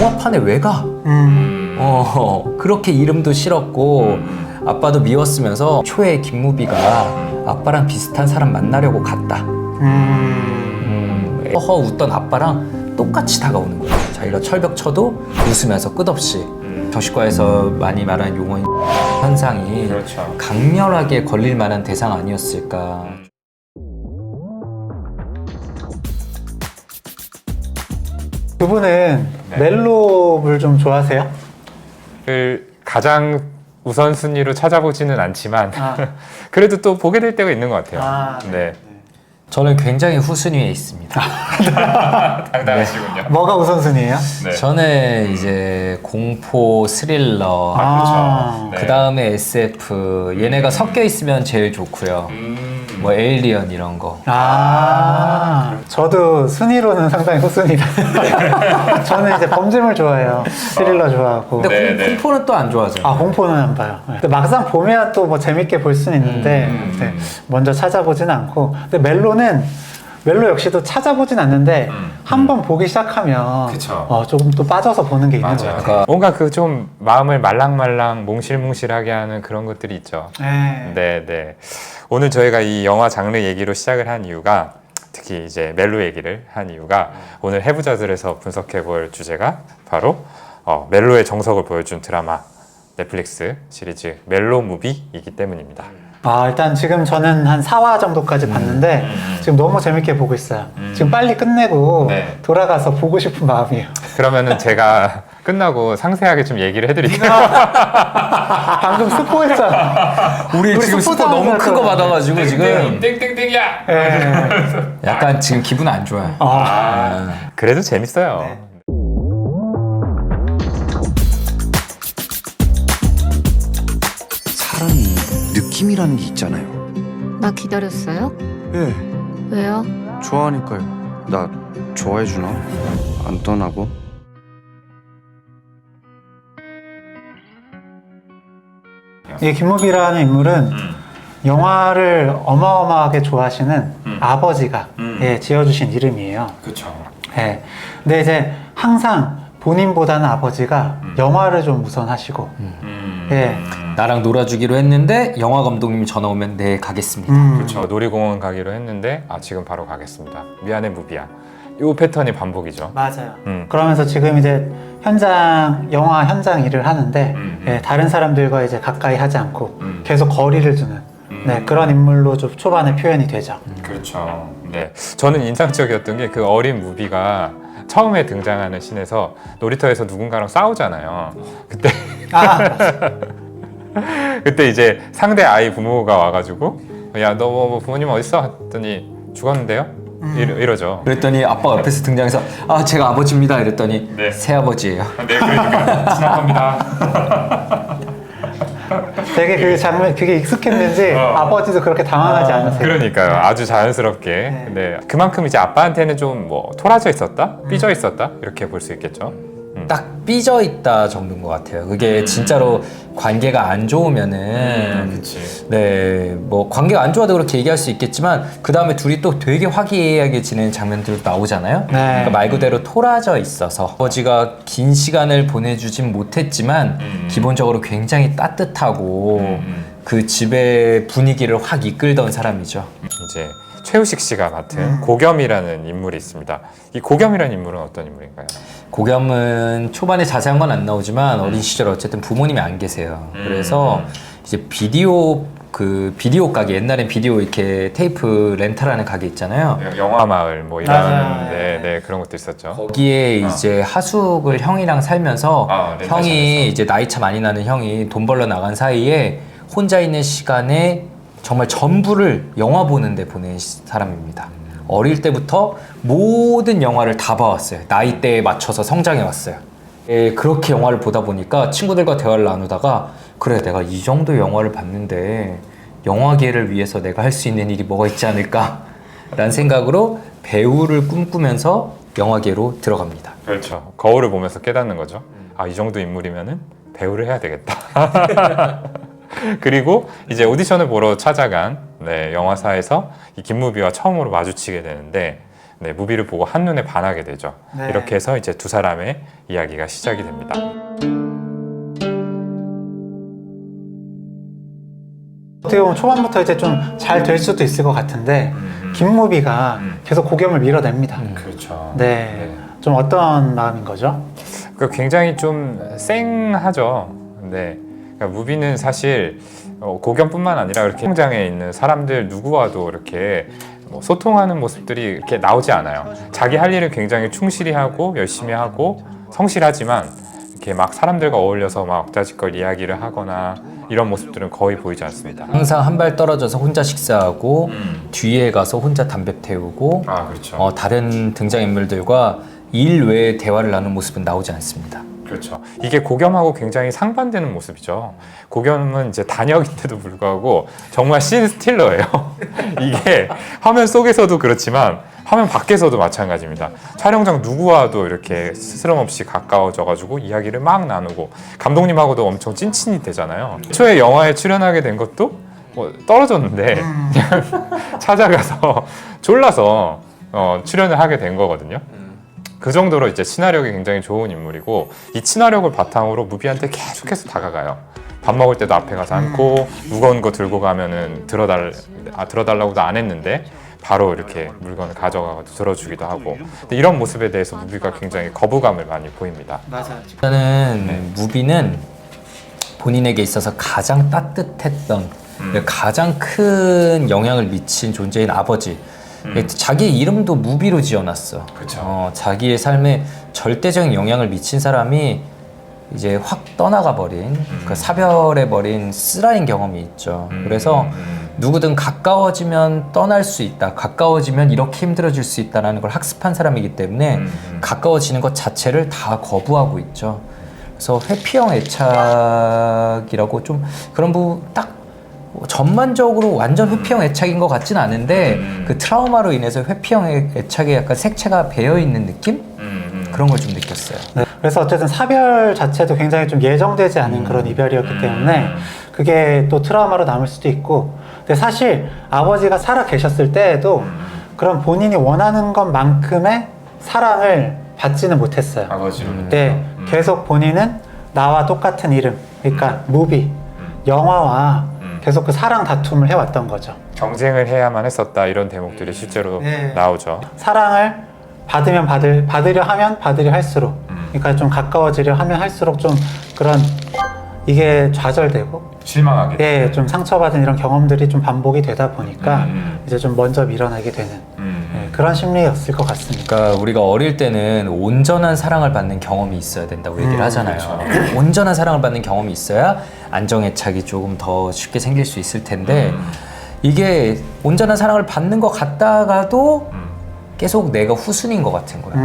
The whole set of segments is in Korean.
영화판에 왜 가? 그렇게 이름도 싫었고 아빠도 미웠으면서 초에 김무비가 아빠랑 비슷한 사람 만나려고 갔다. 허허 웃던 아빠랑 똑같이 다가오는 거예요. 자기가 철벽 쳐도 웃으면서 끝없이. 정신과에서 많이 말하는 용어인 현상이 그렇죠. 강렬하게 걸릴 만한 대상 아니었을까. 두 분은 네. 멜로를 좀 좋아하세요? 가장 우선순위로 찾아보지는 않지만 아. 그래도 또 보게 될 때가 있는 것 같아요. 아, 네. 저는 굉장히 후순위에 있습니다. 당당하시군요. 뭐가 우선순위예요? 네. 저는 이제 공포, 스릴러, 아, 네. 그 다음에 SF 얘네가 섞여 있으면 제일 좋고요. 뭐 에일리언 이런 거. 저도 순위로는 상당히 후순위다. 저는 이제 범죄물 좋아해요. 스릴러 좋아하고. 근데 네, 네. 공포는 또 안 좋아하죠. 공포는 안 봐요. 근데 막상 보면 또 뭐 재밌게 볼 수는 있는데 네, 먼저 찾아보진 않고. 근데 멜로 역시도 찾아보진 않는데 한 번 보기 시작하면 그쵸. 조금 또 빠져서 보는 게 있는 것 맞아요. 같아요. 뭔가 그 좀 마음을 말랑말랑 몽실몽실하게 하는 그런 것들이 있죠. 네. 네, 네. 오늘 저희가 이 영화 장르 얘기로 시작을 한 이유가 특히 이제 멜로 얘기를 한 이유가 오늘 해부자들에서 분석해 볼 주제가 바로 멜로의 정석을 보여준 드라마 넷플릭스 시리즈 멜로 무비이기 때문입니다. 일단 지금 저는 한 4화 정도까지 봤는데 지금 너무 재밌게 보고 있어요. 지금 빨리 끝내고 네. 돌아가서 보고 싶은 마음이에요. 그러면은 제가 끝나고 상세하게 좀 얘기를 해드릴게요. 방금 스포했잖아. 우리 지금 스포 스포 너무 큰 거 당하잖아. 받아가지고 지금 땡땡땡이야. 네. 약간 지금 기분 안 좋아요. 그래도 재밌어요. 네. 사람이 느낌이라는 게 있잖아요. 나 기다렸어요? 예, 왜요? 좋아하니까요. 나 좋아해주나? 안 떠나고? 이 김무비라는 인물은 영화를 어마어마하게 좋아하시는 아버지가 지어주신 이름이에요. 그렇죠. 예. 근데 이제 항상 본인보다는 아버지가 영화를 좀 우선하시고, 예. 나랑 놀아주기로 했는데 영화 감독님이 전화 오면 네 가겠습니다. 그렇죠. 놀이공원 가기로 했는데 지금 바로 가겠습니다. 미안해 무비야. 이 패턴이 반복이죠. 맞아요. 그러면서 지금 이제 영화 현장 일을 하는데 예, 다른 사람들과 이제 가까이 하지 않고 계속 거리를 두는 그런 인물로 좀 초반에 표현이 되죠. 그렇죠. 네. 저는 인상적이었던 게 그 어린 무비가 처음에 등장하는 씬에서 놀이터에서 누군가랑 싸우잖아요. 그때 그때 이제 상대 아이 부모가 와가지고 야 너 뭐 부모님 어딨어? 했더니 죽었는데요? 이러죠. 그랬더니 아빠가 옆에서 등장해서 제가 아버지입니다 이랬더니 네. 새아버지예요. 네, 그러니까 지나갑니다. 되게 그 장면 그게 익숙했는지 아버지도 그렇게 당황하지 않으세요. 그러니까요. 아주 자연스럽게. 네. 그만큼 이제 아빠한테는 좀 뭐 토라져 있었다, 삐져 있었다 이렇게 볼 수 있겠죠. 딱 삐져 있다 정도인 것 같아요. 그게 진짜로 관계가 안 좋으면은 그렇지. 네, 뭐 관계가 안 좋아도 그렇게 얘기할 수 있겠지만 그 다음에 둘이 또 되게 화기애애하게 지내는 장면들도 나오잖아요. 그러니까 말 그대로 토라져 있어서 아버지가 긴 시간을 보내주진 못했지만 기본적으로 굉장히 따뜻하고 그 집의 분위기를 확 이끌던 사람이죠. 이제 최우식 씨가 맡은 고겸이라는 인물이 있습니다. 이 고겸이라는 인물은 어떤 인물인가요? 고겸은 초반에 자세한 건 안 나오지만 어린 시절 어쨌든 부모님이 안 계세요. 그래서 이제 비디오 가게, 옛날엔 비디오 이렇게 테이프 렌탈하는 가게 있잖아요. 영화 마을 뭐 이런 맞아요. 네, 그런 것도 있었죠. 거기에 이제 하숙을 형이랑 살면서 렌탈샵에서. 형이 이제 나이 차 많이 나는 형이 돈 벌러 나간 사이에 혼자 있는 시간에 정말 전부를 영화 보는데 보낸 사람입니다. 어릴 때부터 모든 영화를 다 봐왔어요. 나이대에 맞춰서 성장해 왔어요. 그렇게 영화를 보다 보니까 친구들과 대화를 나누다가 그래 내가 이 정도 영화를 봤는데 영화계를 위해서 내가 할 수 있는 일이 뭐가 있지 않을까 라는 생각으로 배우를 꿈꾸면서 영화계로 들어갑니다. 그렇죠. 거울을 보면서 깨닫는 거죠. 이 정도 인물이면은 배우를 해야 되겠다. 그리고 이제 오디션을 보러 찾아간 영화사에서 이 김무비와 처음으로 마주치게 되는데 네, 무비를 보고 한눈에 반하게 되죠. 네. 이렇게 해서 이제 두 사람의 이야기가 시작이 됩니다. 어떻게 보면 초반부터 이제 좀 잘 될 수도 있을 것 같은데 김무비가 계속 고겸을 밀어냅니다. 그렇죠. 네. 좀 어떤 마음인 거죠? 굉장히 좀 쌩하죠. 네. 그러니까 무비는 사실 고견뿐만 아니라 이렇게 현장에 있는 사람들 누구와도 이렇게 뭐 소통하는 모습들이 이렇게 나오지 않아요. 자기 할 일을 굉장히 충실히 하고 열심히 하고 성실하지만 이렇게 막 사람들과 어울려서 막 옥자지껄 이야기를 하거나 이런 모습들은 거의 보이지 않습니다. 항상 한 발 떨어져서 혼자 식사하고 뒤에 가서 혼자 담배 태우고 아, 그렇죠. 다른 등장인물들과 일 외에 대화를 나누는 모습은 나오지 않습니다. 그렇죠. 이게 고겸하고 굉장히 상반되는 모습이죠. 고겸은 이제 단역인데도 불구하고 정말 씬 스틸러예요. 이게 화면 속에서도 그렇지만 화면 밖에서도 마찬가지입니다. 촬영장 누구와도 이렇게 스스럼 없이 가까워져가지고 이야기를 막 나누고 감독님하고도 엄청 찐친이 되잖아요. 초에 영화에 출연하게 된 것도 뭐 떨어졌는데 그냥 찾아가서 졸라서 출연을 하게 된 거거든요. 그 정도로 이제 친화력이 굉장히 좋은 인물이고 이 친화력을 바탕으로 무비한테 계속해서 다가가요. 밥 먹을 때도 앞에 가서 앉고 무거운 거 들고 가면은 들어달라고도 안 했는데 바로 이렇게 물건을 가져가서 들어주기도 하고 근데 이런 모습에 대해서 무비가 굉장히 거부감을 많이 보입니다. 맞아요. 일단은 무비는 본인에게 있어서 가장 따뜻했던 가장 큰 영향을 미친 존재인 아버지 자기의 이름도 무비로 지어놨어. 그쵸. 자기의 삶에 절대적인 영향을 미친 사람이 이제 확 떠나가 버린 그 사별해 버린 쓰라린 경험이 있죠. 그래서 누구든 가까워지면 떠날 수 있다. 가까워지면 이렇게 힘들어질 수 있다는 걸 학습한 사람이기 때문에 가까워지는 것 자체를 다 거부하고 있죠. 그래서 회피형 애착이라고 좀 그런 부분 딱 전반적으로 완전 회피형 애착인 것 같진 않은데 그 트라우마로 인해서 회피형 애착에 약간 색채가 배어 있는 느낌? 그런 걸 좀 느꼈어요. 네. 그래서 어쨌든 사별 자체도 굉장히 좀 예정되지 않은 그런 이별이었기 때문에 그게 또 트라우마로 남을 수도 있고 근데 사실 아버지가 살아 계셨을 때에도 그런 본인이 원하는 것만큼의 사랑을 받지는 못했어요. 아버지로는. 네, 계속 본인은 나와 똑같은 이름, 그러니까 무비, 영화와 계속 그 사랑 다툼을 해왔던 거죠. 경쟁을 해야만 했었다 이런 대목들이 실제로 네. 나오죠. 사랑을 받으면 받으려 하면 받으려 할수록, 그러니까 좀 가까워지려 하면 할수록 좀 그런 이게 좌절되고, 실망하게. 예, 좀 상처받은 이런 경험들이 좀 반복이 되다 보니까 이제 좀 먼저 밀어내게 되는 예, 그런 심리였을 것 같습니다. 그러니까 우리가 어릴 때는 온전한 사랑을 받는 경험이 있어야 된다고 얘기를 하잖아요. 온전한 사랑을 받는 경험이 있어야 안정애착이 조금 더 쉽게 생길 수 있을 텐데 이게 온전한 사랑을 받는 것 같다가도 계속 내가 후순인 것 같은 거야.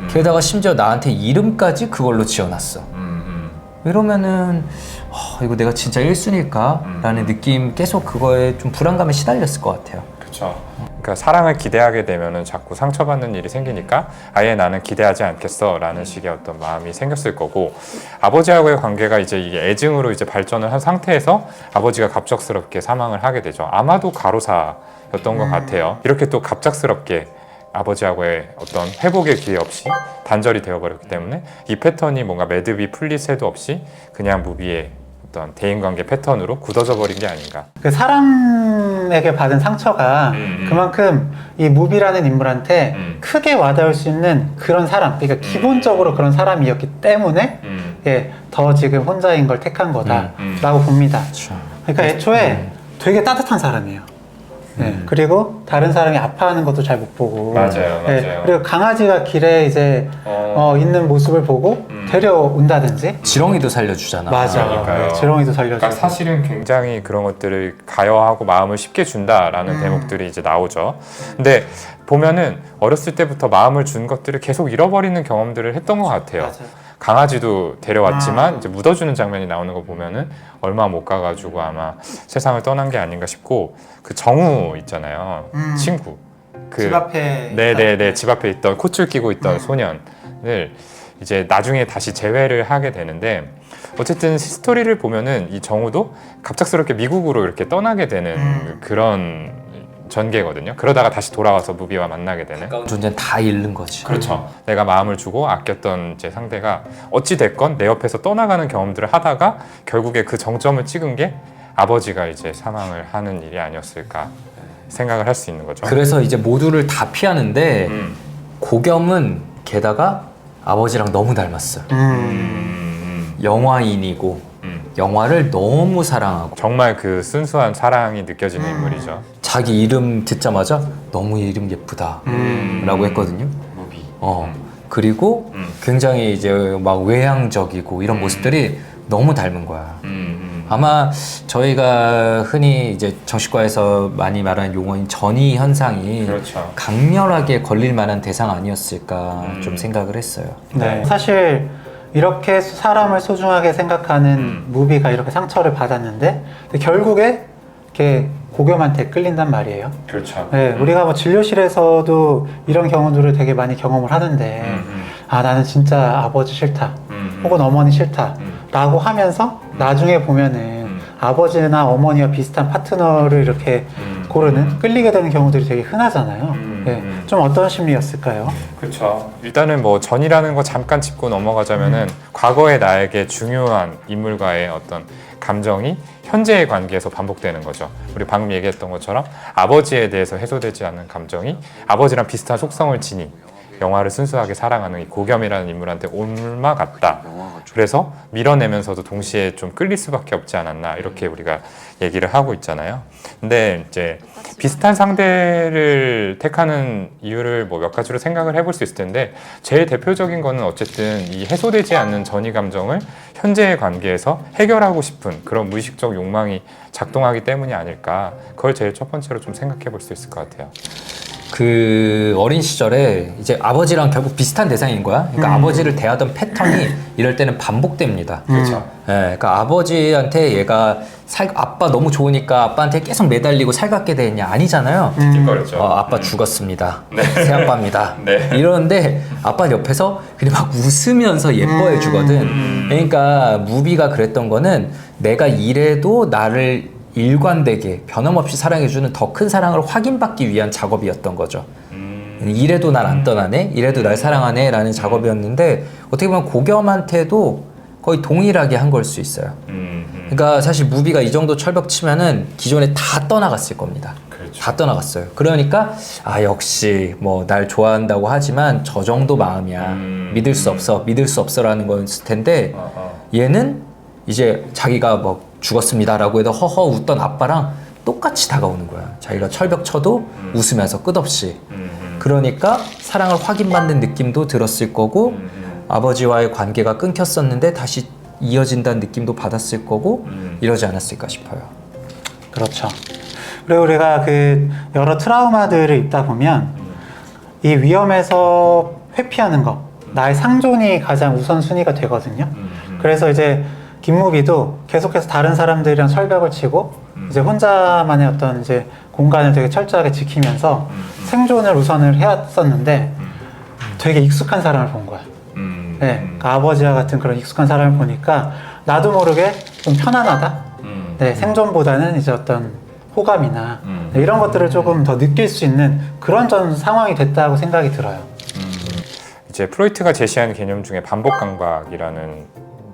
게다가 심지어 나한테 이름까지 그걸로 지어놨어. 이러면은 이거 내가 진짜 1순위일까? 라는 느낌 계속 그거에 좀 불안감에 시달렸을 것 같아요. 그렇죠. 그러니까 사랑을 기대하게 되면은 자꾸 상처받는 일이 생기니까 아예 나는 기대하지 않겠어 라는 식의 어떤 마음이 생겼을 거고 아버지하고의 관계가 이제 이게 애증으로 이제 발전을 한 상태에서 아버지가 갑작스럽게 사망을 하게 되죠. 아마도 가로사였던 것 같아요. 이렇게 또 갑작스럽게 아버지하고의 어떤 회복의 기회 없이 단절이 되어버렸기 때문에 이 패턴이 뭔가 매듭이 풀릴 새도 없이 그냥 무비의 어떤 대인관계 패턴으로 굳어져 버린 게 아닌가. 그 사람에게 받은 상처가 그만큼 이 무비라는 인물한테 크게 와닿을 수 있는 그런 사람, 그러니까 기본적으로 그런 사람이었기 때문에 예, 더 지금 혼자인 걸 택한 거다라고 봅니다. 그러니까 애초에 되게 따뜻한 사람이에요. 네, 그리고 다른 사람이 아파하는 것도 잘 못 보고 맞아요. 그리고 강아지가 길에 이제 있는 모습을 보고 데려온다든지 지렁이도 살려주잖아. 맞아. 그러니까요. 네, 지렁이도 살려주고 그러니까 사실은 굉장히 그런 것들을 가여하고 마음을 쉽게 준다라는 대목들이 이제 나오죠. 근데 보면은 어렸을 때부터 마음을 준 것들을 계속 잃어버리는 경험들을 했던 것 같아요. 맞아요. 강아지도 데려왔지만 이제 묻어주는 장면이 나오는 거 보면은 얼마 못 가가지고 아마 세상을 떠난 게 아닌가 싶고 그 정우 있잖아요. 친구. 그 집 앞에 네네네 집 앞에 있던 코줄 끼고 있던 소년을 이제 나중에 다시 재회를 하게 되는데 어쨌든 스토리를 보면은 이 정우도 갑작스럽게 미국으로 이렇게 떠나게 되는 그런 전개거든요. 그러다가 다시 돌아와서 무비와 만나게 되는. 가까운 존재는 다 잃는 거지. 그렇죠. 내가 마음을 주고 아꼈던 이제 상대가 어찌 됐건 내 옆에서 떠나가는 경험들을 하다가 결국에 그 정점을 찍은 게 아버지가 이제 사망을 하는 일이 아니었을까 생각을 할 수 있는 거죠. 그래서 이제 모두를 다 피하는데 고겸은 게다가 아버지랑 너무 닮았어요. 영화인이고 영화를 너무 사랑하고 정말 그 순수한 사랑이 느껴지는 인물이죠. 자기 이름 듣자마자 너무 이름 예쁘다 라고 했거든요. 무비. 그리고 굉장히 이제 막 외향적이고 이런 모습들이 너무 닮은 거야. 아마 저희가 흔히 이제 정신과에서 많이 말하는 용어인 전이 현상이 그렇죠. 강렬하게 걸릴 만한 대상 아니었을까 좀 생각을 했어요. 네. 사실 이렇게 사람을 소중하게 생각하는 무비가 이렇게 상처를 받았는데 근데 결국에 이렇게 고겸한테 끌린단 말이에요. 그렇죠. 네, 우리가 뭐 진료실에서도 이런 경우들을 되게 많이 경험을 하는데 아 나는 진짜 아버지 싫다 혹은 어머니 싫다 라고 하면서 나중에 보면은 아버지나 어머니와 비슷한 파트너를 이렇게 고르는 끌리게 되는 경우들이 되게 흔하잖아요. 네, 좀 어떤 심리였을까요? 그렇죠. 일단은 뭐 전이라는 거 잠깐 짚고 넘어가자면은 과거의 나에게 중요한 인물과의 어떤 감정이 현재의 관계에서 반복되는 거죠. 우리 방금 얘기했던 것처럼 아버지에 대해서 해소되지 않는 감정이 아버지랑 비슷한 속성을 지닌 영화를 순수하게 사랑하는 이 고겸이라는 인물한테 옮아갔다. 그래서 밀어내면서도 동시에 좀 끌릴 수밖에 없지 않았나 이렇게 우리가 얘기를 하고 있잖아요. 근데 이제 비슷한 상대를 택하는 이유를 뭐 몇 가지로 생각을 해볼 수 있을 텐데 제일 대표적인 거는 어쨌든 이 해소되지 않는 전이 감정을 현재의 관계에서 해결하고 싶은 그런 무의식적 욕망이 작동하기 때문이 아닐까. 그걸 제일 첫 번째로 좀 생각해 볼 수 있을 것 같아요. 그 어린 시절에 이제 아버지랑 결국 비슷한 대상인 거야. 그러니까 아버지를 대하던 패턴이 이럴 때는 반복됩니다. 그렇죠. 예, 그러니까 아버지한테 얘가 아빠 너무 좋으니까 아빠한테 계속 매달리고 살갑게 되냐 아니잖아요. 띵거렸죠. 아빠 죽었습니다. 새 아빠입니다. 네. 이러는데 아빠 옆에서 그냥 막 웃으면서 예뻐해 주거든. 그러니까 무비가 그랬던 거는 내가 이래도 나를 일관되게 변함없이 사랑해주는 더 큰 사랑을 확인받기 위한 작업이었던 거죠. 이래도 날 안 떠나네, 이래도 날 사랑하네 라는 작업이었는데 어떻게 보면 고겸한테도 거의 동일하게 한 걸 수 있어요. 그러니까 사실 무비가 이 정도 철벽 치면은 기존에 다 떠나갔을 겁니다. 그렇죠. 다 떠나갔어요. 그러니까 아 역시 뭐 날 좋아한다고 하지만 저 정도 마음이야. 믿을 수 없어 라는 거였을 텐데 얘는 이제 자기가 뭐 죽었습니다라고 해도 허허 웃던 아빠랑 똑같이 다가오는 거야. 자기가 철벽 쳐도 웃으면서 끝없이. 그러니까 사랑을 확인받는 느낌도 들었을 거고 아버지와의 관계가 끊겼었는데 다시 이어진다는 느낌도 받았을 거고 이러지 않았을까 싶어요. 그렇죠. 그리고 우리가 그 여러 트라우마들을 입다 보면 이 위험에서 회피하는 거 나의 상존이 가장 우선순위가 되거든요. 그래서 이제 김무비도 계속해서 다른 사람들이랑 철벽을 치고 이제 혼자만의 어떤 이제 공간을 되게 철저하게 지키면서 생존을 우선을 해왔었는데 되게 익숙한 사람을 본 거야. 네, 그러니까 아버지와 같은 그런 익숙한 사람을 보니까 나도 모르게 좀 편안하다. 네, 생존보다는 이제 어떤 호감이나 네, 이런 것들을 조금 더 느낄 수 있는 그런 전 상황이 됐다고 생각이 들어요. 이제 프로이트가 제시한 개념 중에 반복 강박이라는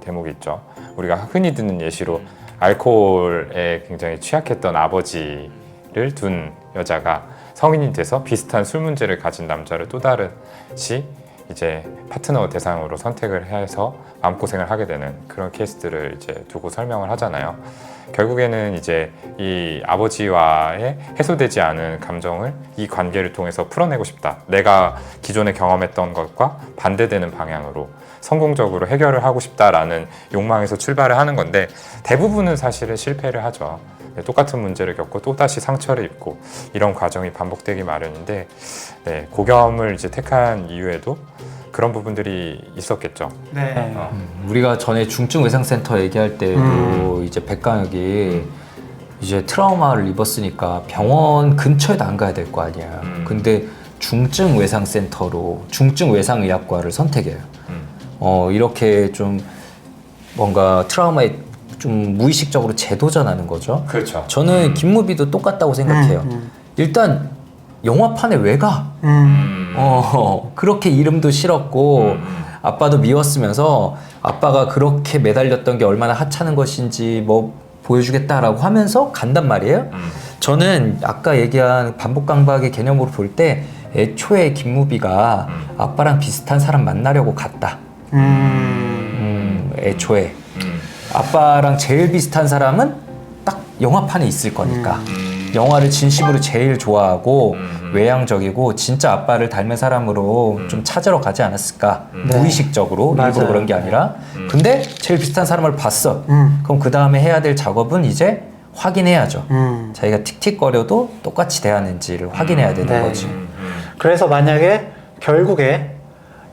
대목이 있죠. 우리가 흔히 듣는 예시로 알코올에 굉장히 취약했던 아버지를 둔 여자가 성인이 돼서 비슷한 술 문제를 가진 남자를 또 다르시 이제 파트너 대상으로 선택을 해서 마음고생을 하게 되는 그런 케이스들을 이제 두고 설명을 하잖아요. 결국에는 이제 이 아버지와의 해소되지 않은 감정을 이 관계를 통해서 풀어내고 싶다. 내가 기존에 경험했던 것과 반대되는 방향으로 성공적으로 해결을 하고 싶다라는 욕망에서 출발을 하는 건데 대부분은 사실은 실패를 하죠. 똑같은 문제를 겪고 또다시 상처를 입고 이런 과정이 반복되기 마련인데 네, 고겸을 이제 택한 이유에도 그런 부분들이 있었겠죠. 네. 우리가 전에 중증 외상센터 얘기할 때도 이제 백강혁이 이제 트라우마를 입었으니까 병원 근처에도 안 가야 될 거 아니야. 근데 중증 외상센터로 중증 외상의학과를 선택해요. 이렇게 좀 뭔가 트라우마에 좀 무의식적으로 재도전하는 거죠. 그렇죠. 저는 김무비도 똑같다고 생각해요. 일단 영화판에 왜 가? 그렇게 이름도 싫었고 아빠도 미웠으면서 아빠가 그렇게 매달렸던 게 얼마나 하찮은 것인지 뭐 보여주겠다라고 하면서 간단 말이에요. 저는 아까 얘기한 반복강박의 개념으로 볼 때 애초에 김무비가 아빠랑 비슷한 사람 만나려고 갔다. 애초에 아빠랑 제일 비슷한 사람은 딱 영화판에 있을 거니까 영화를 진심으로 제일 좋아하고 외향적이고 진짜 아빠를 닮은 사람으로 좀 찾으러 가지 않았을까. 무의식적으로 맞아요. 일부러 그런 게 아니라. 근데 제일 비슷한 사람을 봤어. 그럼 그 다음에 해야 될 작업은 이제 확인해야죠. 자기가 틱틱거려도 똑같이 대하는지를 확인해야 되는 네. 거지. 그래서 만약에 결국에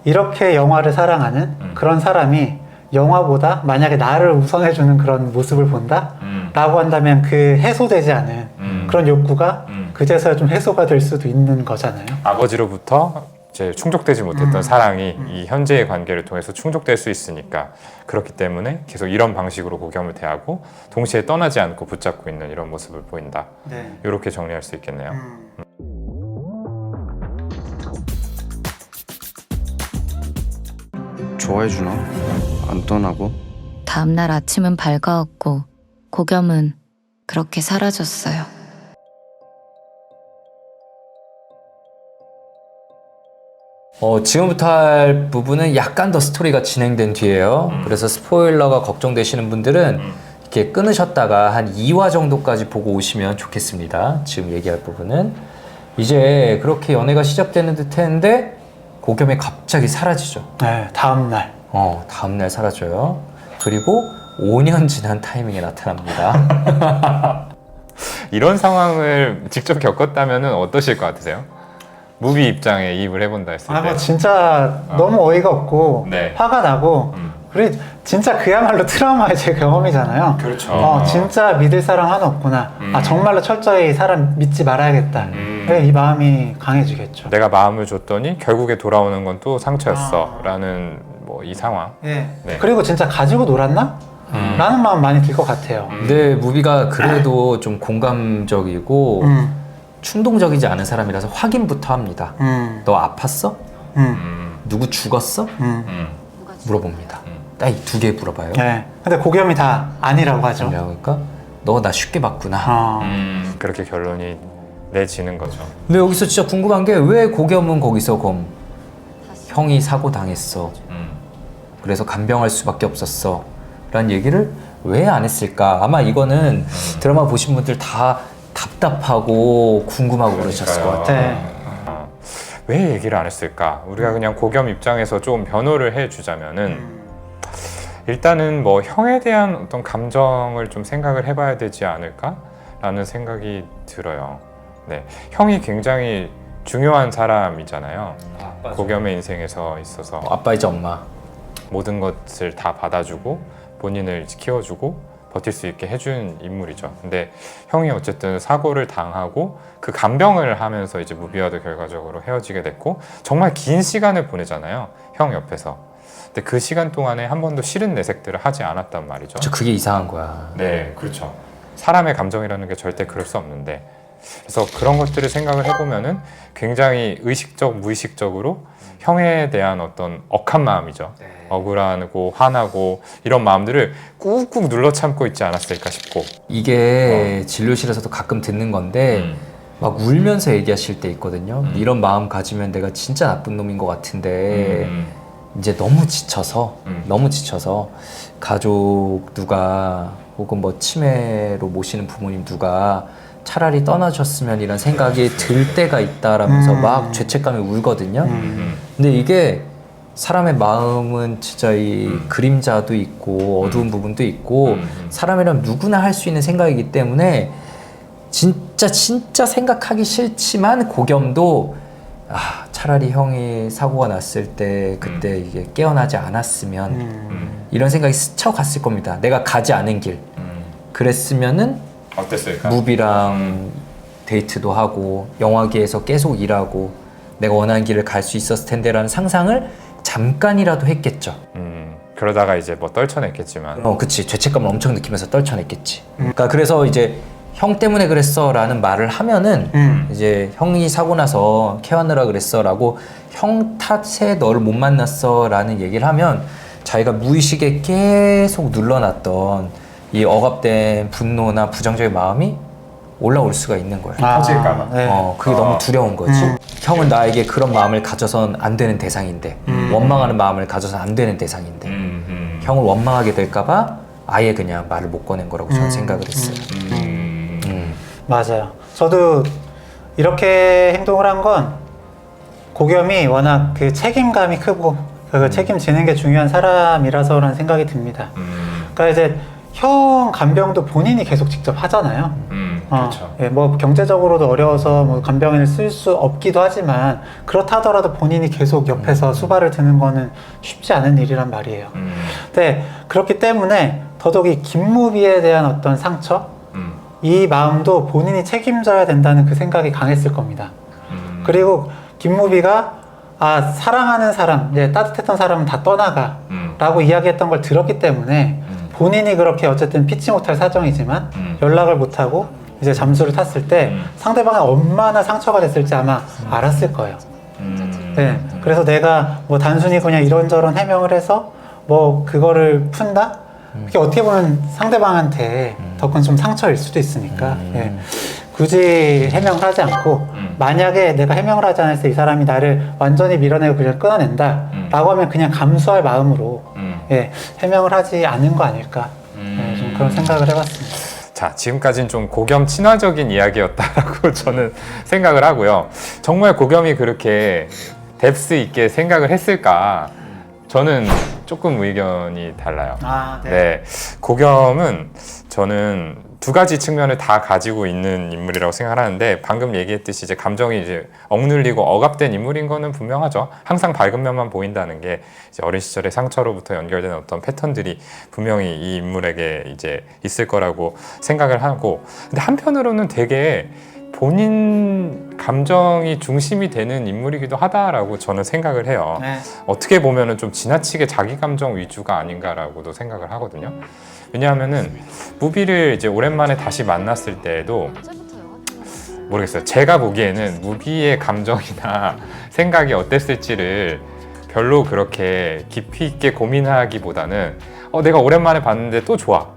이렇게 영화를 사랑하는 그런 사람이 영화보다 만약에 나를 우선해주는 그런 모습을 본다? 라고 한다면 그 해소되지 않은 그런 욕구가 그제서야 좀 해소가 될 수도 있는 거잖아요. 아버지로부터 이제 충족되지 못했던 사랑이 이 현재의 관계를 통해서 충족될 수 있으니까 그렇기 때문에 계속 이런 방식으로 고겸을 대하고 동시에 떠나지 않고 붙잡고 있는 이런 모습을 보인다. 네. 이렇게 정리할 수 있겠네요. 좋아해주나? 안 떠나고? 다음날 아침은 밝아왔고 고겸은 그렇게 사라졌어요. 지금부터 할 부분은 약간 더 스토리가 진행된 뒤에요. 그래서 스포일러가 걱정되시는 분들은 이렇게 끊으셨다가 한 2화 정도까지 보고 오시면 좋겠습니다. 지금 얘기할 부분은 이제 그렇게 연애가 시작되는 듯 했는데 고겸이 갑자기 사라지죠. 네, 다음날. 다음날 사라져요. 그리고 5년 지난 타이밍에 나타납니다. 이런 상황을 직접 겪었다면 어떠실 것 같으세요? 무비 입장에 이입을 해본다 했을 때. 뭐 진짜 너무 어이가 없고 네. 화가 나고 그리고 진짜 그야말로 트라우마의 제 경험이잖아요. 그렇죠. 진짜 믿을 사람 하나 없구나. 정말로 철저히 사람 믿지 말아야겠다. 이 마음이 강해지겠죠. 내가 마음을 줬더니 결국에 돌아오는 건 또 상처였어 라는 뭐 이 상황. 네. 네. 그리고 진짜 가지고 놀았나? 라는 마음 많이 들 것 같아요. 근데 무비가 그래도 좀 공감적이고 충동적이지 않은 사람이라서 확인부터 합니다. 너 아팠어? 누구 죽었어? 물어봅니다. 딱 이 두 개 물어봐요. 네. 근데 고겸이 다 아니라고 하죠. 그러니까 너 나 쉽게 봤구나. 그렇게 결론이 내지는 거죠. 근데 여기서 진짜 궁금한 게 왜 고겸은 거기서 형이 사고 당했어. 그래서 간병할 수밖에 없었어. 라는 얘기를 왜 안 했을까? 아마 이거는 드라마 보신 분들 다 답답하고 궁금하고 그러셨을 것 같아요. 네. 왜 얘기를 안 했을까? 우리가 그냥 고겸 입장에서 좀 변호를 해주자면은 일단은 뭐 형에 대한 어떤 감정을 좀 생각을 해봐야 되지 않을까라는 생각이 들어요. 네, 형이 굉장히 중요한 사람이잖아요. 고겸의 인생에서 있어서 아빠이자 엄마. 모든 것을 다 받아주고 본인을 키워주고 버틸 수 있게 해준 인물이죠. 근데 형이 어쨌든 사고를 당하고 그 간병을 하면서 이제 무비와도 결과적으로 헤어지게 됐고 정말 긴 시간을 보내잖아요. 형 옆에서. 근데 그 시간 동안에 한 번도 싫은 내색들을 하지 않았단 말이죠. 그게 이상한 거야. 네, 그렇죠. 사람의 감정이라는 게 절대 그럴 수 없는데 그래서 그런 것들을 생각을 해보면은 굉장히 의식적, 무의식적으로 형에 대한 어떤 억한 마음이죠. 억울하고 화나고 이런 마음들을 꾹꾹 눌러 참고 있지 않았을까 싶고 이게 진료실에서도 가끔 듣는 건데 막 울면서 얘기하실 때 있거든요. 이런 마음 가지면 내가 진짜 나쁜 놈인 것 같은데 이제 너무 지쳐서 가족 누가 혹은 뭐 치매로 모시는 부모님 누가 차라리 떠나셨으면 이런 생각이 들 때가 있다라면서 막 죄책감에 울거든요. 근데 이게 사람의 마음은 진짜 이 그림자도 있고 어두운 부분도 있고 사람이라면 누구나 할 수 있는 생각이기 때문에 진짜 생각하기 싫지만 고겸도 차라리 형이 사고가 났을 때 그때 이게 깨어나지 않았으면 이런 생각이 스쳐갔을 겁니다. 내가 가지 않은 길 그랬으면은 어땠을까? 무비랑 데이트도 하고 영화계에서 계속 일하고 내가 원하는 길을 갈 수 있었을 텐데라는 상상을 잠깐이라도 했겠죠. 그러다가 이제 뭐 떨쳐냈겠지만 그치. 죄책감을 엄청 느끼면서 떨쳐냈겠지. 그러니까 그래서 이제 형 때문에 그랬어 라는 말을 하면은 이제 형이 사고 나서 케어하느라 그랬어 라고 형 탓에 너를 못 만났어 라는 얘기를 하면 자기가 무의식에 계속 눌러놨던 이 억압된 분노나 부정적인 마음이 올라올 수가 있는 거예요. 터질까봐. 네. 그게 너무 두려운 거지. 형은 나에게 그런 마음을 가져선 안 되는 대상인데 원망하는 마음을 가져선 안 되는 대상인데 형을 원망하게 될까봐 아예 그냥 말을 못 꺼낸 거라고 저는 생각을 했어요. 맞아요. 저도 이렇게 행동을 한 건 고겸이 워낙 그 책임감이 크고 그 책임지는 게 중요한 사람이라서라는 생각이 듭니다. 그러니까 이제 형 간병도 본인이 계속 직접 하잖아요. 그렇죠. 예, 뭐 경제적으로도 어려워서 뭐 간병인을 쓸 수 없기도 하지만 그렇다 하더라도 본인이 계속 옆에서 수발을 드는 거는 쉽지 않은 일이란 말이에요. 근데 그렇기 때문에 더더욱이 김무비에 대한 어떤 상처, 이 마음도 본인이 책임져야 된다는 그 생각이 강했을 겁니다. 그리고 김무비가 사랑하는 사람, 이제 따뜻했던 사람은 다 떠나가 라고 이야기했던 걸 들었기 때문에 본인이 그렇게 어쨌든 피치 못할 사정이지만 연락을 못하고 이제 잠수를 탔을 때 상대방이 얼마나 상처가 됐을지 아마 알았을 거예요. 네, 그래서 내가 뭐 단순히 그냥 이런저런 해명을 해서 뭐 그거를 푼다? 그게 어떻게 보면 상대방한테 더 큰 좀 상처일 수도 있으니까 예. 굳이 해명을 하지 않고 만약에 내가 해명을 하지 않았을 때 이 사람이 나를 완전히 밀어내고 그냥 끊어낸다 라고 하면 그냥 감수할 마음으로 예, 해명을 하지 않은 거 아닐까 예, 좀 그런 생각을 해봤습니다. 자, 지금까지는 좀 고겸 친화적인 이야기였다라고 저는 생각을 하고요. 정말 고겸이 그렇게 뎁스 있게 생각을 했을까? 저는 조금 의견이 달라요. 네. 고겸은 저는 두 가지 측면을 다 가지고 있는 인물이라고 생각하는데 방금 얘기했듯이 이제 감정이 이제 억눌리고 억압된 인물인 거는 분명하죠. 항상 밝은 면만 보인다는 게 이제 어린 시절의 상처로부터 연결되는 어떤 패턴들이 분명히 이 인물에게 이제 있을 거라고 생각을 하고, 근데 한편으로는 되게 본인 감정이 중심이 되는 인물이기도 하다라고 저는 생각을 해요. 네. 어떻게 보면은 좀 지나치게 자기 감정 위주가 아닌가라고도 생각을 하거든요. 왜냐하면은 무비를 이제 오랜만에 다시 만났을 때에도 모르겠어요. 제가 보기에는 무비의 감정이나 생각이 어땠을지를 별로 그렇게 깊이 있게 고민하기보다는 내가 오랜만에 봤는데 또 좋아.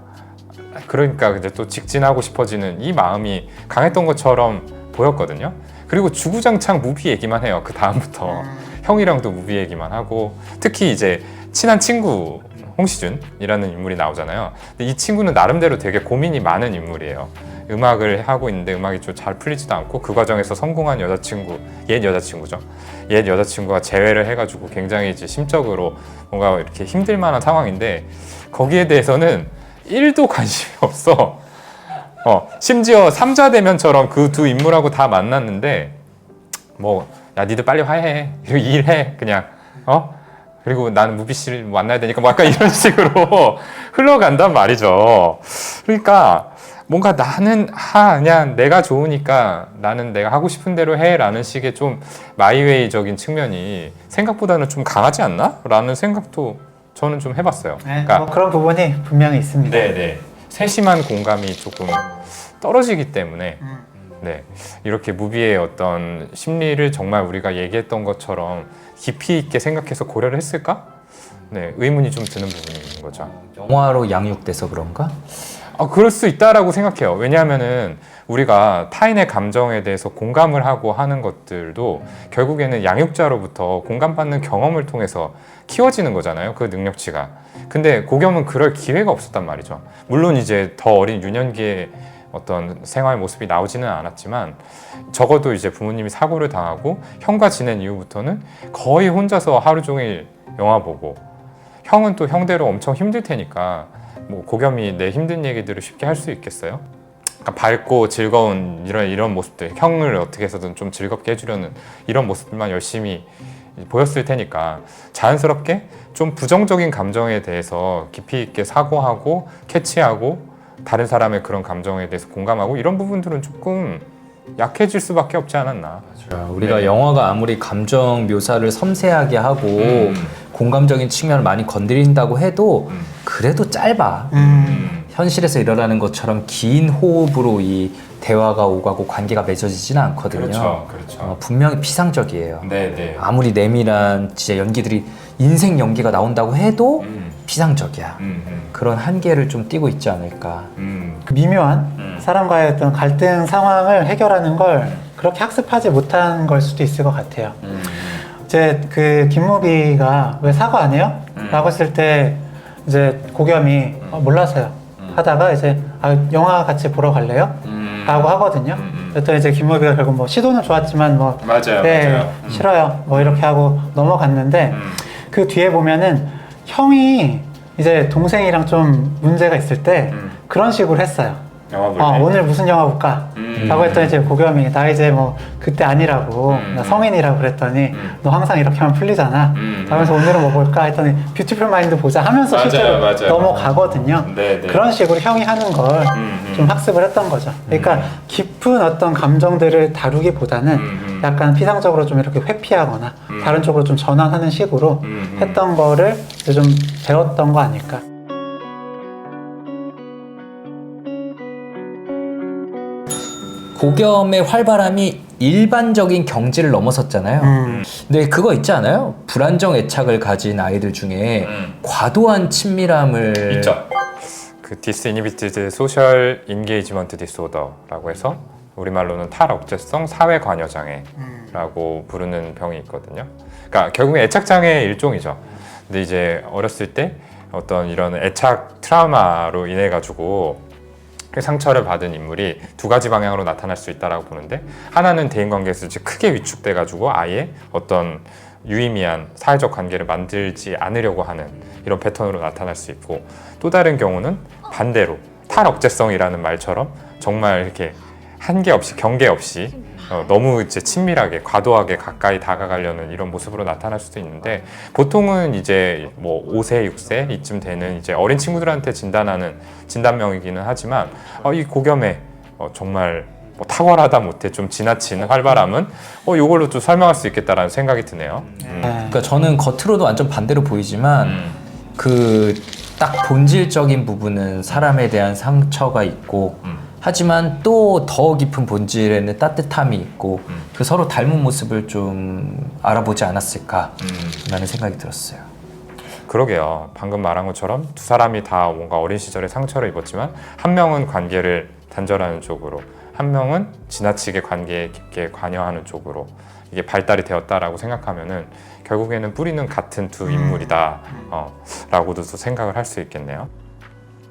그러니까 이제 또 직진하고 싶어지는 이 마음이 강했던 것처럼 보였거든요. 그리고 주구장창 무비 얘기만 해요. 그 다음부터 형이랑도 무비 얘기만 하고, 특히 이제 친한 친구 홍시준이라는 인물이 나오잖아요. 근데 이 친구는 나름대로 되게 고민이 많은 인물이에요. 음악을 하고 있는데 음악이 좀 잘 풀리지도 않고 그 과정에서 성공한 여자친구, 옛 여자친구죠. 옛 여자친구가 재회를 해가지고 굉장히 이제 심적으로 뭔가 이렇게 힘들 만한 상황인데 거기에 대해서는 1도 관심이 없어. 심지어 삼자대면처럼 그 두 인물하고 다 만났는데 뭐 야 니들 빨리 화해해, 일해 그냥 그리고 나는 무비 씨를 만나야 되니까 뭐 약간 이런 식으로 흘러간단 말이죠. 그러니까 뭔가 나는 그냥 내가 좋으니까 나는 내가 하고 싶은 대로 해라는 식의 좀 마이웨이적인 측면이 생각보다는 좀 강하지 않나? 라는 생각도 저는 좀 해봤어요. 네, 그러니까 뭐 그런 부분이 분명히 있습니다. 네네. 세심한 공감이 조금 떨어지기 때문에 네, 이렇게 무비의 어떤 심리를 정말 우리가 얘기했던 것처럼 깊이 있게 생각해서 고려를 했을까? 네, 의문이 좀 드는 부분인 거죠. 영화로 양육돼서 그런가? 그럴 수 있다라고 생각해요. 왜냐하면은 우리가 타인의 감정에 대해서 공감을 하고 하는 것들도 결국에는 양육자로부터 공감받는 경험을 통해서 키워지는 거잖아요. 그 능력치가. 근데 고겸은 그럴 기회가 없었단 말이죠. 물론 이제 더 어린 유년기에 어떤 생활 모습이 나오지는 않았지만 적어도 이제 부모님이 사고를 당하고 형과 지낸 이후부터는 거의 혼자서 하루 종일 영화 보고, 형은 또 형대로 엄청 힘들 테니까 뭐 고겸이 내 힘든 얘기들을 쉽게 할 수 있겠어요? 그러니까 밝고 즐거운 이런 모습들, 형을 어떻게 해서든 좀 즐겁게 해주려는 이런 모습들만 열심히 보였을 테니까 자연스럽게 좀 부정적인 감정에 대해서 깊이 있게 사고하고 캐치하고 다른 사람의 그런 감정에 대해서 공감하고 이런 부분들은 조금 약해질 수밖에 없지 않았나. 우리가 영화가 아무리 감정 묘사를 섬세하게 하고 공감적인 측면을 많이 건드린다고 해도 그래도 짧아. 현실에서 일어나는 것처럼 긴 호흡으로 이 대화가 오가고 관계가 맺어지지는 않거든요. 그렇죠. 분명히 피상적이에요. 네. 아무리 내밀한 진짜 연기들이 인생 연기가 나온다고 해도 피상적이야. 그런 한계를 좀 띄고 있지 않을까. 그 미묘한 사람과의 어떤 갈등 상황을 해결하는 걸 그렇게 학습하지 못한 걸 수도 있을 것 같아요. 이제 그 김무비가 왜 사과 안 해요? 라고 했을 때 이제 고겸이 몰라서요 하다가 이제 영화 같이 보러 갈래요? 라고 하거든요. 그랬더니 이제 김무비가 결국 뭐 시도는 좋았지만 뭐 맞아요. 싫어요 뭐 이렇게 하고 넘어갔는데 그 뒤에 보면은 형이 이제 동생이랑 좀 문제가 있을 때 그런 식으로 했어요. 영화 볼 때? 오늘 무슨 영화 볼까? 라고 했더니 이제 고겸이 나 이제 뭐 그때 아니라고 나 성인이라고 그랬더니 너 항상 이렇게 하면 풀리잖아 하면서 오늘은 뭐 볼까 했더니 뷰티풀 마인드 보자 하면서 실제로 넘어가거든요. 네. 그런 식으로 형이 하는 걸 좀 학습을 했던 거죠. 그러니까 깊은 어떤 감정들을 다루기보다는 약간 피상적으로 좀 이렇게 회피하거나 다른 쪽으로 좀 전환하는 식으로 했던 거를 이제 좀 배웠던 거 아닐까. 고겸의 활발함이 일반적인 경지를 넘어섰잖아요. 근데 그거 있지 않아요? 불안정 애착을 가진 아이들 중에 과도한 친밀함을 있죠. 그 디스인히비티드 소셜 인게이지먼트 디스오더라고 해서 우리말로는 탈억제성 사회 관여 장애라고 부르는 병이 있거든요. 그러니까 결국에 애착 장애의 일종이죠. 근데 이제 어렸을 때 어떤 이런 애착 트라우마로 인해 가지고 상처를 받은 인물이 두 가지 방향으로 나타날 수 있다라고 보는데, 하나는 대인관계에서 이제 크게 위축돼 가지고 아예 어떤 유의미한 사회적 관계를 만들지 않으려고 하는 이런 패턴으로 나타날 수 있고, 또 다른 경우는 반대로 탈억제성이라는 말처럼 정말 이렇게 한계 없이 경계 없이 너무 이제 친밀하게 과도하게 가까이 다가가려는 이런 모습으로 나타날 수도 있는데, 보통은 이제 뭐 5세, 6세 이쯤 되는 이제 어린 친구들한테 진단하는 진단명이기는 하지만 이 고겸의 정말 뭐 탁월하다 못해 좀 지나친 활발함은 이걸로 좀 설명할 수 있겠다라는 생각이 드네요. 그러니까 저는 겉으로도 완전 반대로 보이지만 그 딱 본질적인 부분은 사람에 대한 상처가 있고 하지만 또 더 깊은 본질에는 따뜻함이 있고 그 서로 닮은 모습을 좀 알아보지 않았을까라는 생각이 들었어요. 그러게요. 방금 말한 것처럼 두 사람이 다 뭔가 어린 시절에 상처를 입었지만 한 명은 관계를 단절하는 쪽으로, 한 명은 지나치게 관계에 깊게 관여하는 쪽으로 이게 발달이 되었다라고 생각하면은 결국에는 뿌리는 같은 두 인물이다 라고도 또 생각을 할 수 있겠네요.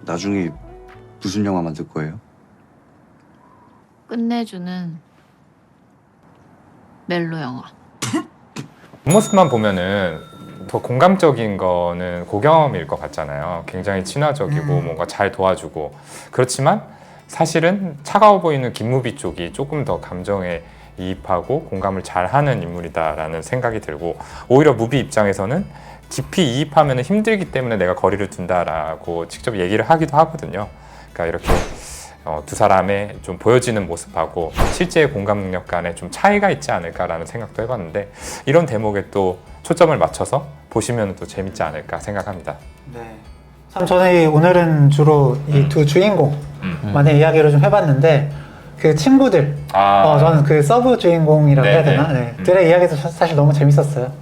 나중에 무슨 영화 만들 거예요? 끝내주는 멜로 영화. 뒷모습만 보면은 더 공감적인 거는 고겸일 것 같잖아요. 굉장히 친화적이고 뭔가 잘 도와주고, 그렇지만 사실은 차가워 보이는 김무비 쪽이 조금 더 감정에 이입하고 공감을 잘하는 인물이다라는 생각이 들고, 오히려 무비 입장에서는 깊이 이입하면 힘들기 때문에 내가 거리를 둔다라고 직접 얘기를 하기도 하거든요. 그러니까 이렇게 두 사람의 좀 보여지는 모습하고 실제의 공감 능력 간에 좀 차이가 있지 않을까라는 생각도 해봤는데, 이런 대목에 또 초점을 맞춰서 보시면 또 재밌지 않을까 생각합니다. 네. 참 저는 오늘은 주로 이 두 주인공만의 이야기를 좀 해봤는데, 그 친구들, 저는 그 서브 주인공이라고 해야 되나? 들의 이야기도 사실 너무 재밌었어요.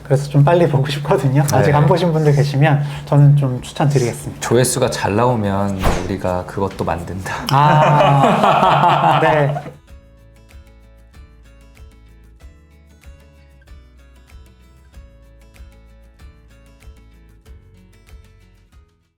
그래서 좀 빨리 보고 싶거든요. 아직 안 보신 분들 계시면 저는 좀 추천드리겠습니다. 조회수가 잘 나오면 우리가 그것도 만든다. 네.